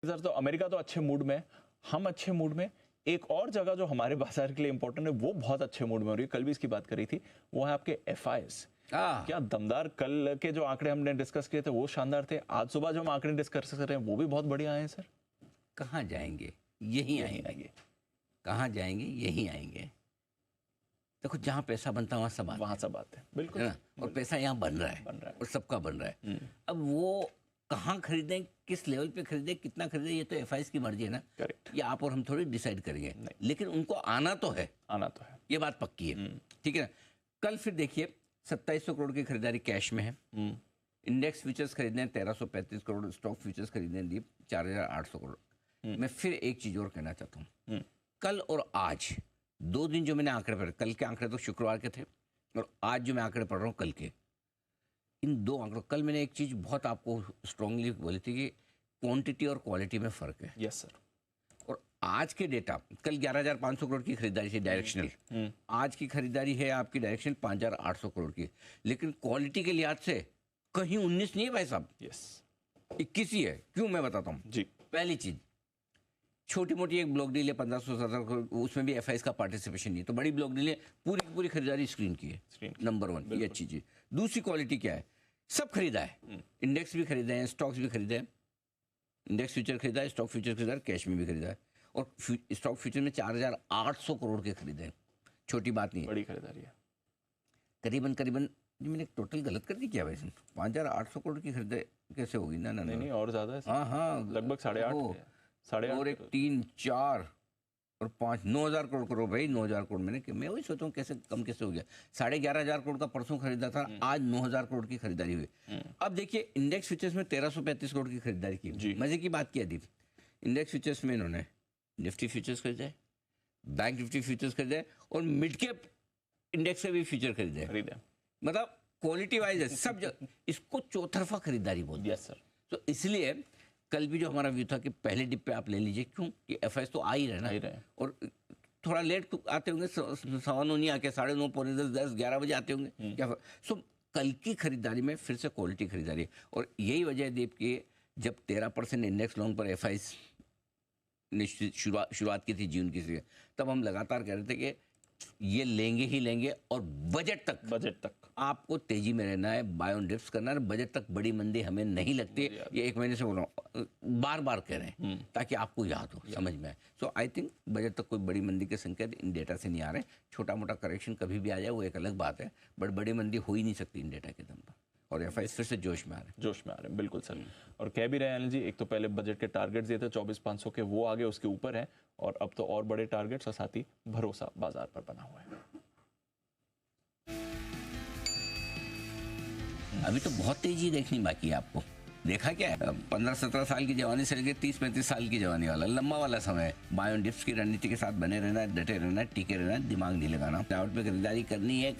Sir, तो America तो अच्छे मूड में, हम अच्छे मूड में। एक और जगह जो हमारे बाजार के लिए इंपॉर्टेंट है वो बहुत अच्छे मूड में हो रही है, कल भी इसकी बात करी थी, वो है आपके एफआईएस। क्या दमदार, कल के जो आंकड़े हमने डिस्कस किए थे वो शानदार थे। आज सुबह जो हम आंकड़े डिस्कस कर रहे हैं वो भी बहुत बढ़िया आए हैं सर। कहाँ जाएंगे, यहीं आएंगे। कहाँ जाएंगे, यहीं आएंगे। देखो, जहाँ पैसा बनता है वहाँ सब बात है, बिल्कुल। और पैसा यहाँ बन रहा है और सबका बन रहा है। अब वो कहाँ खरीदें, किस लेवल पे खरीदें, कितना खरीदें, ये तो एफआईएस की मर्जी है ना। करेक्ट। ये आप और हम थोड़ी डिसाइड करेंगे, लेकिन उनको आना तो है, ये बात पक्की है। ठीक है ना। कल फिर देखिए 2700 करोड़ की खरीदारी कैश में है। इंडेक्स फ्यूचर्स खरीदने 1335 करोड़, स्टॉक फ्यूचर्स खरीदने लिए 4800 करोड़। मैं फिर एक चीज और कहना चाहता हूँ, कल और आज 2 दिन जो मैंने आंकड़े पढ़े, कल के आंकड़े तो शुक्रवार के थे और आज जो मैं आंकड़े पढ़ रहा हूँ कल के, इन 2 आंकड़ों, कल मैंने एक चीज बहुत आपको स्ट्रांगली बोली थी कि क्वांटिटी और क्वालिटी में फर्क है। Yes sir. और आज के डेटा, कल 11,500 करोड़ की खरीदारी थी डायरेक्शनल, आज की खरीदारी है आपकी डायरेक्शनल 5,800 करोड़ की, लेकिन क्वालिटी के लिहाज से कहीं 19 नहीं है भाई साहब। यस, 21 ही है। क्यों, मैं बताता हूँ जी। पहली चीज, छोटी मोटी एक ब्लॉक डील है 1517 करोड़, उसमें भी एफआईएस का पार्टिसिपेशन नहीं है, तो बड़ी ब्लॉक डील है, पूरी की पूरी खरीदारी स्क्रीन की है। नंबर 1 ये अच्छी चीज। दूसरी क्वालिटी क्या है, सब खरीदा है, इंडेक्स भी खरीदे हैं, स्टॉक्स भी खरीदे हैं, इंडेक्स फ्यूचर खरीदा है, स्टॉक फ्यूचर खरीदा है, कैश में भी खरीदा है, और स्टॉक फ्यूचर में 4,800 करोड़ के खरीदे हैं। छोटी बात नहीं है, बड़ी खरीदारी है। करीबन करीबन मैंने टोटल गलत कर दी क्या भाई, 5,800 करोड़ की खरीदे कैसे होगी ना। नहीं और ज्यादा है। हाँ, लगभग 8.5 और 1 3 4 और 5 9,000 करोड़ भाई, 9,000 करोड़। मैं वही सोचता हूँ कैसे कम कैसे हो गया। 11,500 करोड़ का परसों खरीदा था, आज 9,000 करोड़ की खरीदारी हुई। अब देखिए इंडेक्स फ्यूचर्स में 1,335 करोड़ की खरीदारी की। मजे की बात की दीप, इंडेक्स फ्यूचर्स में इन्होंने निफ्टी फ्यूचर्स खरीदे, बैंक निफ्टी फ्यूचर्स खरीदे, और मिड कैप इंडेक्स से भी फ्यूचर खरीदे। मतलब क्वालिटी वाइज है सब इसको चौतरफा खरीदारी बोलते हैं। Yes sir. तो इसलिए कल भी जो हमारा व्यू था कि पहले डिप पे आप ले लीजिए, क्यों कि एफआईएस तो आ ही रहे ना, और थोड़ा लेट आते होंगे, 9:15 नहीं आके 9:30 पौने 10 10 11 बजे आते होंगे क्या। सो कल की खरीदारी में फिर से क्वालिटी खरीदारी, और यही वजह है दीप की, जब 13% इंडेक्स लॉन्ग पर एफआईएस ने शुरुआत की थी जून की से, तब हम लगातार कह रहे थे कि ये लेंगे ही लेंगे, और बजट तक आपको तेजी में रहना है, बाय ऑन डिप्स करना है। बजट तक बड़ी मंदी हमें नहीं लगती, ये 1 महीने से बोल रहा हूँ, बार बार कह रहे हैं ताकि आपको याद हो, समझ में आए। सो आई थिंक बजट तक कोई बड़ी मंदी के संकेत इन डेटा से नहीं आ रहे। छोटा मोटा करेक्शन कभी भी आ जाए वो एक अलग बात है, बट बड़ी मंदी हो ही नहीं सकती इन डेटा के दम पर, और एफआईएस फिर से जोश में आ रहे हैं। बिल्कुल सर। और कह भी रहे हैं अनिल जी, एक तो पहले बजट के टारगेट्स दिए थे 24,500 के, वो आगे उसके ऊपर है, और अब तो और बड़े टारगेट्स और साथ ही भरोसा बाजार पर बना हुआ है। अभी तो बहुत तेजी देखनी बाकी है आपको। देखा क्या है, 15-17 साल की जवानी से लेकर 30-35 साल की जवानी वाला लंबा वाला समय, बाय ऑन डिप्स की रणनीति के साथ बने रहना है, डटे रहना है, टिके रहना है, दिमाग नहीं लगाना। टावर पे खरीदारी करनी है।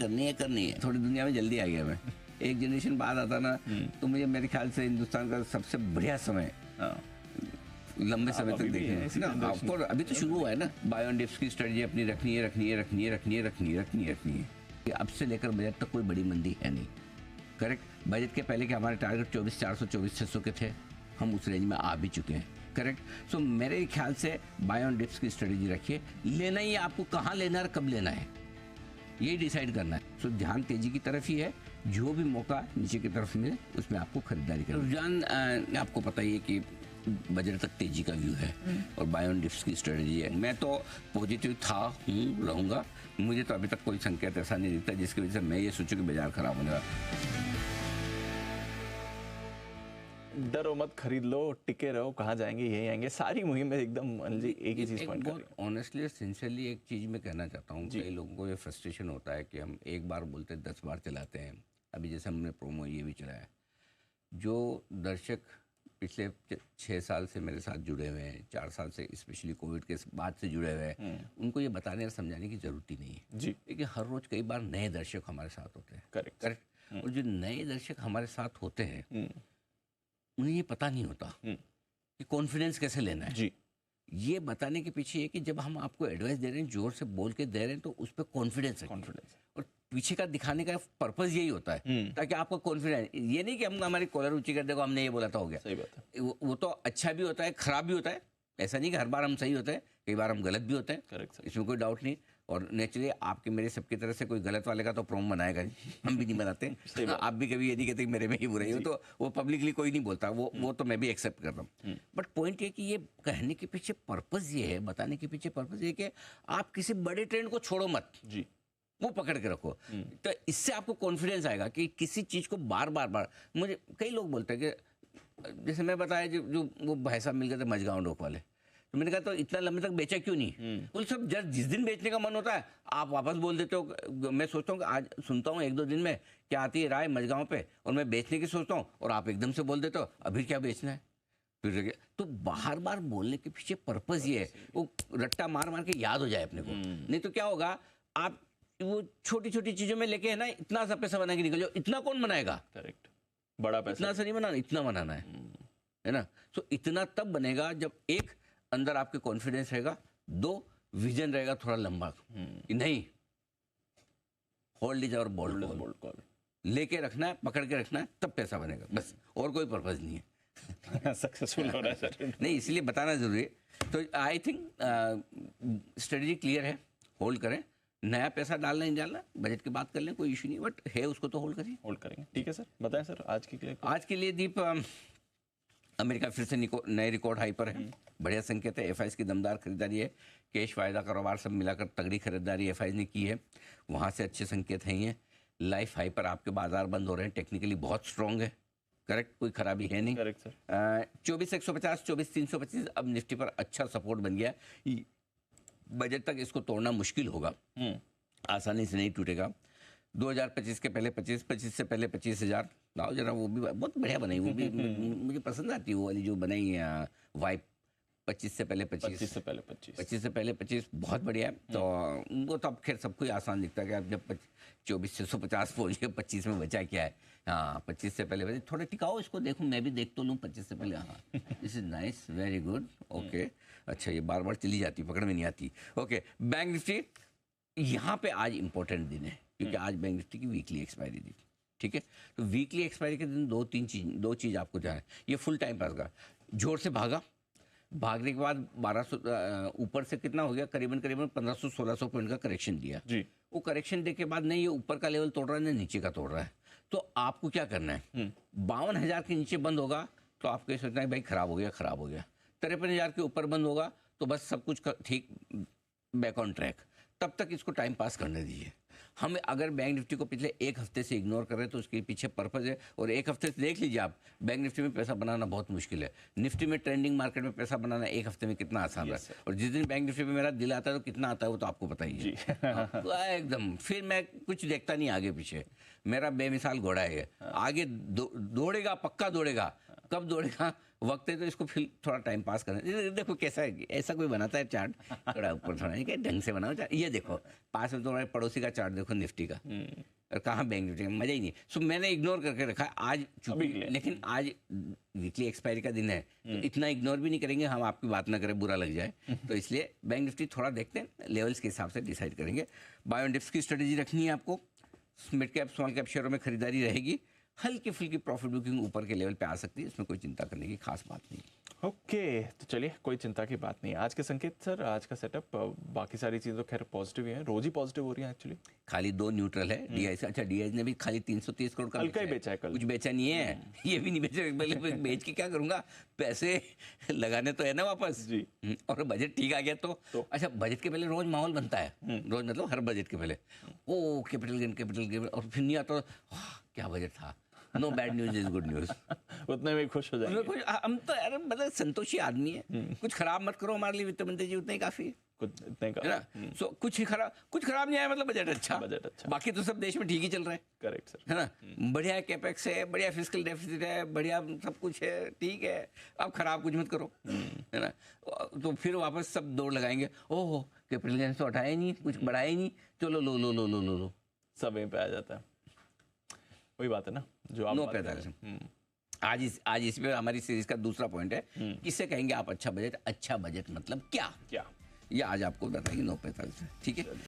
थोड़ी दुनिया में जल्दी आ गया मैं, एक जनरेशन बाद आता ना, तो मुझे मेरे ख्याल से हिंदुस्तान का सबसे बढ़िया समय लंबे समय तक देखना ना। आपको अभी तो शुरू हुआ है ना, बाय ऑन डिप्स की स्ट्रेटजी अपनी रखनी है। अब से लेकर बजट तक कोई बड़ी मंदी है नहीं। करेक्ट। बजट के पहले के हमारे टारगेट 24,400 24,600 के थे, हम उस रेंज में आ भी चुके हैं। करेक्ट। सो मेरे ख्याल से बाय ऑन डिप्स की स्ट्रेटजी रखिए। लेना ही आपको कहाँ लेना है और कब लेना है, यही डिसाइड करना है। सो ध्यान तेजी की तरफ ही है, जो भी मौका नीचे की तरफ मिले उसमें आपको खरीदारी करना। रुझान आपको पता ही है कि बजट तक तेजी का व्यू है और बाय ऑन डिप्स की स्ट्रेटजी है। मैं तो पॉजिटिव हूँ, रहूँगा। मुझे तो अभी तक कोई संकेत ऐसा नहीं दिखता जिसकी वजह से मैं ये सोचूं कि बाजार खराब होने वाला। डरो मत, खरीद लो, टिके रहो, कहाँ जाएंगे यही आएंगे, सारी मुहिम में एकदम अनिल जी एक ही चीज पॉइंट कर रही है। ऑनेस्टली सिंसियरली एक चीज मैं कहना चाहता हूँ, कई लोगों को ये फ्रस्ट्रेशन होता है कि हम एक बार बोलते 10 बार चलाते हैं। अभी जैसे हमने प्रोमो ये भी चलाया, जो दर्शक पिछले 6 साल से मेरे साथ जुड़े हुए हैं, 4 साल से स्पेशली कोविड के बाद से जुड़े हुए हैं, उनको ये बताने और समझाने की जरूरत ही नहीं है जी, क्योंकि हर रोज कई बार नए दर्शक हमारे साथ होते हैं। करेक्ट। और जो नए दर्शक हमारे साथ होते हैं उन्हें ये पता नहीं होता कि कॉन्फिडेंस कैसे लेना है जी। ये बताने के पीछे है कि जब हम आपको एडवाइस दे रहे हैं, जोर से बोल के दे रहे हैं, तो उस पर कॉन्फिडेंस है। और पीछे का दिखाने का पर्पज यही होता है ताकि आपको कॉन्फिडेंस, ये नहीं कि हम हमारी कॉलर ऊंची कर देखो हमने ये बोला था हो गया। सही बात है। वो तो अच्छा भी होता है, खराब भी होता है। ऐसा नहीं कि हर बार हम सही होते हैं, कई बार हम गलत भी होते हैं। Correct sir. इसमें कोई डाउट नहीं। और नेचुरली आपके मेरे सबकी तरह से कोई गलत वाले का तो प्रोम बनाएगा नहीं, हम भी नहीं बनाते। आप भी कभी ये नहीं कहते कि मेरे में ही बुराई हो, तो वो पब्लिकली कोई नहीं बोलता, वो तो मैं भी एक्सेप्ट करता हूँ। बट पॉइंट ये कि ये कहने के पीछे पर्पज ये है, बताने के पीछे पर्पज ये कि आप किसी बड़े ट्रेंड को छोड़ो मत जी, वो पकड़ के रखो। तो इससे आपको कॉन्फिडेंस आएगा कि किसी चीज को बार बार मुझे कई लोग बोलते हैं कि जैसे मैं बताया जो वो भाई साहब मिल गए थे मझगांव डोक वाले, तो मैंने कहा तो इतना लंबे तक बेचा क्यों नहीं? बोले सब जिस दिन बेचने का मन होता है आप वापस बोल देते हो। मैं सोचता हूँ आज सुनता हूँ 1-2 दिन में क्या आती है राय मझगांव पे, और मैं बेचने की सोचता हूँ और आप एकदम से बोल देते हो अभी क्या बेचना है। फिर तो बार बार बोलने के पीछे पर्पज ये है वो रट्टा मार मार के याद हो जाए अपने को। नहीं तो क्या होगा, आप वो छोटी छोटी चीजों में लेके है ना इतना सा पैसा बना के निकल जाओ। इतना कौन बनाएगा? करेक्ट, बड़ा पैसा इतना सा नहीं बनाना, इतना बनाना है ना। सो इतना तब बनेगा जब एक अंदर आपके कॉन्फिडेंस रहेगा, 2 विजन रहेगा थोड़ा लंबा कि नहीं होल्ड इज और बोल्ड कॉल लेके रखना है, पकड़ के रखना है, तब पैसा बनेगा बस, और कोई पर्पज नहीं है। सक्सेसफुल हो रहा है सर। नहीं इसलिए बताना जरूरी है। तो आई थिंक स्ट्रेटजी क्लियर है, होल्ड करें। नया पैसा डालना नहीं डालना बजट की बात कर लें, कोई इशू नहीं, बट है उसको तो होल्ड करिए। होल्ड करेंगे, ठीक है सर। बताएं सर आज के लिए दीप अमेरिका फिर से नए रिकॉर्ड हाई पर है, बढ़िया संकेत है। एफआईज की दमदार खरीदारी है, कैश फायदा कारोबार सब मिलाकर तगड़ी खरीदारी एफआईज ने की है, वहाँ से अच्छे संकेत हैं। ये लाइफ हाई पर आपके बाजार बंद हो रहे हैं, टेक्निकली बहुत स्ट्रॉन्ग है, करेक्ट, कोई खराबी है नहीं। Correct sir. 24,150 24,325 अब निफ्टी पर अच्छा सपोर्ट बन गया। बजट तक इसको तोड़ना मुश्किल होगा, आसानी से नहीं टूटेगा। 2025 के पहले 25 से पहले 25,000 लाओ जरा, वो भी बहुत बढ़िया बनाई, वो भी मुझे पसंद आती है वो वाली जो बनाई है वाइप। 25 से पहले 25 बहुत बढ़िया है। तो वो तो अब खैर सबको ही आसान दिखता है कि आप जब 24,650 पहुंच गए, 25 में बचा क्या है। हाँ 25 से पहले थोड़ा टिकाओ इसको, देखो मैं भी देख तो लूँ 25 से पहले। हाँ this is nice, very good, okay. अच्छा ये बार बार चली जाती, पकड़ में नहीं आती। ओके बैंक निफ्टी यहाँ पे आज इंपॉर्टेंट दिन है क्योंकि आज बैंक निफ्टी की वीकली एक्सपायरी थी, ठीक है। तो वीकली एक्सपायरी के दिन दो चीज़ आपको जाना है। ये फुल टाइम पास का जोर से भागने के बाद 1200 ऊपर से कितना हो गया, करीबन 1500-1600 पॉइंट का करेक्शन दिया जी। वो करेक्शन दे के बाद नहीं ये ऊपर का लेवल तोड़ रहा है ना नीचे का तोड़ रहा है, तो आपको क्या करना है, 52,000 के नीचे बंद होगा तो आपको ये सोचना है भाई खराब हो गया। 53,000 के ऊपर बंद होगा तो बस सब कुछ ठीक, बैक ऑन ट्रैक। तब तक इसको टाइम पास करने दीजिए। हम अगर बैंक निफ्टी को पिछले 1 हफ्ते से इग्नोर कर रहे हैं तो उसके पीछे पर्पज है। और 1 हफ्ते से देख लीजिए आप, बैंक निफ्टी में पैसा बनाना बहुत मुश्किल है। निफ्टी में ट्रेंडिंग मार्केट में पैसा बनाना 1 हफ्ते में कितना आसान है। और जिस दिन बैंक निफ्टी में मेरा दिल आता है तो कितना आता है वो तो आपको पता ही है। तो एकदम फिर मैं कुछ देखता नहीं आगे पीछे, मेरा बेमिसाल घोड़ा है। आगे दौड़ेगा, पक्का दौड़ेगा। कब दौड़ेगा, वक्त है तो इसको फिर थोड़ा टाइम पास करना। देखो कैसा है, ऐसा कोई बनाता है चार्ट थोड़ा ऊपर थोड़ा नहीं, ढंग से बनाओ चार्ट। ये देखो पास में तुम्हारे पड़ोसी का चार्ट देखो निफ्टी का, और कहाँ बैंक निफ्टी का, मजा ही नहीं। सो मैंने इग्नोर करके रखा है आज चूंकि, लेकिन आज वीकली एक्सपायरी का दिन है तो इतना इग्नोर भी नहीं करेंगे हम, आपकी बात ना करें बुरा लग जाए। तो इसलिए बैंक निफ्टी थोड़ा देखते हैं, लेवल्स के हिसाब से डिसाइड करेंगे। बायो एंड डिप्स की स्ट्रेटेजी रखनी है आपको, मिड कैप स्मॉल कैप शेयरों में खरीदारी रहेगी। हल्की फुल्की प्रॉफिट बुकिंग ऊपर के लेवल पे आ सकती है, इसमें कोई चिंता करने की खास बात नहीं। ओके तो चलिए कोई चिंता की बात नहीं। आज के संकेत सर, आज का सेटअप, बाकी सारी चीज़ें तो खैर पॉजिटिव ही हैं, रोज ही पॉजिटिव हो रही हैं एक्चुअली। खाली 2 न्यूट्रल है डीआईसी। अच्छा डीआईसी ने भी खाली 330 करोड़ का हल्का ही बेचा है कल, कुछ बेचा नहीं है। ये भी नहीं बेचा, बेच के क्या करूंगा, पैसे लगाने तो है ना वापस जी। और बजट ठीक आ गया तो अच्छा बजट के पहले रोज माहौल बनता है, रोज मतलब हर बजट के पहले ओ कैपिटल गेन, और फिर नहीं आता क्या बजट था। No bad news is good news. उतने में खुश हो जाएंगे। हम तो यार मतलब संतोषी आदमी है, कुछ खराब मत करो हमारे लिए वित्त मंत्री जी, उतना ही काफी है। इतने का है ना। सो कुछ खराब नहीं आया, मतलब बजट अच्छा। बाकी तो सब देश में ठीक ही चल रहा है। करेक्ट सर, है ना। बढ़िया कैपेक्स है, बढ़िया फिस्कल डेफिसिट है, बढ़िया सब कुछ है, ठीक है। अब खराब कुछ मत करो, है ना। तो फिर वापस सब दौड़ लगाएंगे, ओह कैपिटल गेन तो हटाया नहीं, कुछ बढ़ाया ही नहीं, चलो लो सब यहीं पे आ जाता है। वही बात है ना जो आप नो पैदा। आज इस पे हमारी सीरीज का दूसरा पॉइंट है, किससे कहेंगे आप अच्छा बजट मतलब क्या, ये आज आपको बताएंगे 9:45 में, ठीक है।